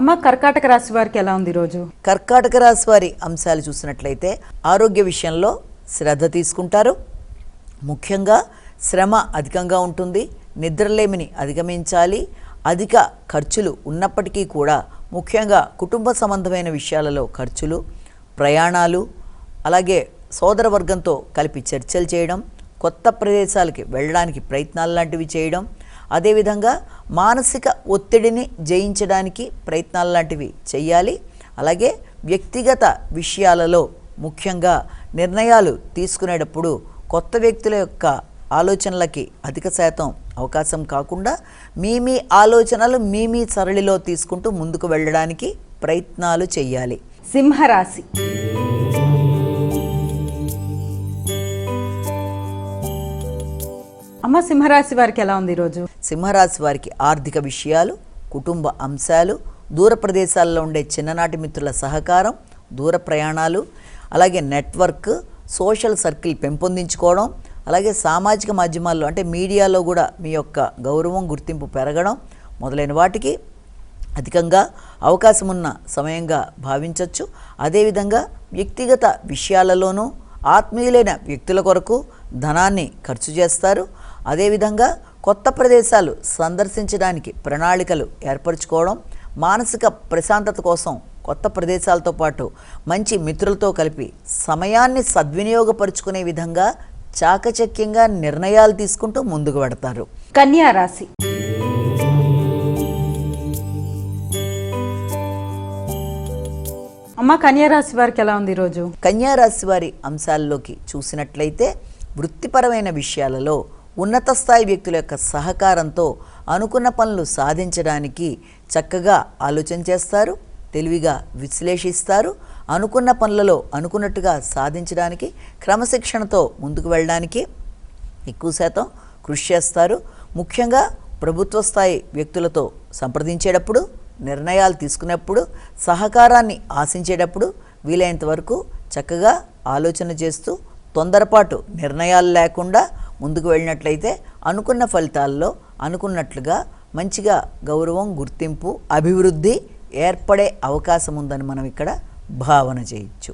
అమ్మ, కర్కాటక రాశి వారికి ఎలా ఉంది ఈరోజు? కర్కాటక రాశి వారి అంశాలు చూసినట్లయితే ఆరోగ్య విషయంలో శ్రద్ధ తీసుకుంటారు. ముఖ్యంగా శ్రమ అధికంగా ఉంటుంది. నిద్రలేమిని అధిగమించాలి. అధిక ఖర్చులు ఉన్నప్పటికీ కూడా ముఖ్యంగా కుటుంబ సంబంధమైన విషయాలలో ఖర్చులు, ప్రయాణాలు, అలాగే సోదరవర్గంతో కలిపి చర్చలు చేయడం, కొత్త ప్రదేశాలకి వెళ్ళడానికి ప్రయత్నాలు లాంటివి చేయడం, అదేవిధంగా మానసిక ఒత్తిడిని జయించడానికి ప్రయత్నాలు లాంటివి చేయాలి. అలాగే వ్యక్తిగత విషయాలలో ముఖ్యంగా నిర్ణయాలు తీసుకునేటప్పుడు కొత్త వ్యక్తుల యొక్క ఆలోచనలకి అధిక శాతం అవకాశం కాకుండా మీ ఆలోచనలు మీ సరళిలో తీసుకుంటూ ముందుకు వెళ్ళడానికి ప్రయత్నాలు చేయాలి. సింహరాశి. అమ్మ, సింహరాశి వారికి ఎలా ఉంది ఈరోజు? సింహరాశి వారికి ఆర్థిక విషయాలు, కుటుంబ అంశాలు, దూర ప్రదేశాల్లో ఉండే చిన్ననాటి మిత్రుల సహకారం, దూర ప్రయాణాలు, అలాగే నెట్వర్క్, సోషల్ సర్కిల్ పెంపొందించుకోవడం, అలాగే సామాజిక మాధ్యమాల్లో అంటే మీడియాలో కూడా మీ యొక్క గౌరవం, గుర్తింపు పెరగడం మొదలైన వాటికి అధికంగా అవకాశం ఉన్న సమయంగా భావించవచ్చు. అదేవిధంగా వ్యక్తిగత విషయాలలోనూ ఆత్మీయులైన వ్యక్తుల కొరకు ధనాన్ని ఖర్చు చేస్తారు. అదేవిధంగా కొత్త ప్రదేశాలు సందర్శించడానికి ప్రణాళికలు ఏర్పరచుకోవడం, మానసిక ప్రశాంతత కోసం కొత్త ప్రదేశాలతో పాటు మంచి మిత్రులతో కలిపి సమయాన్ని సద్వినియోగపరుచుకునే విధంగా చాకచక్యంగా నిర్ణయాలు తీసుకుంటూ ముందుకు పెడతారు. కన్యా రాశి. అమ్మ, కన్యా రాశి వారికి ఎలా ఉంది ఈరోజు? కన్యా రాశి వారి అంశాల్లోకి చూసినట్లయితే వృత్తిపరమైన విషయాలలో ఉన్నత స్థాయి వ్యక్తుల యొక్క సహకారంతో అనుకున్న పనులు సాధించడానికి చక్కగా ఆలోచన చేస్తారు, తెలివిగా విశ్లేషిస్తారు. అనుకున్న పనులలో అనుకున్నట్టుగా సాధించడానికి క్రమశిక్షణతో ముందుకు వెళ్ళడానికి ఎక్కువ శాతం కృషి చేస్తారు. ముఖ్యంగా ప్రభుత్వ స్థాయి వ్యక్తులతో సంప్రదించేటప్పుడు, నిర్ణయాలు తీసుకునేప్పుడు, సహకారాన్ని ఆశించేటప్పుడు వీలైనంత వరకు చక్కగా ఆలోచన చేస్తూ తొందరపాటు నిర్ణయాలు లేకుండా ముందుకు వెళ్ళినట్లయితే అనుకున్న ఫలితాల్లో అనుకున్నట్లుగా మంచిగా గౌరవం, గుర్తింపు, అభివృద్ధి ఏర్పడే అవకాశం ఉందని మనం ఇక్కడ భావన చేయొచ్చు.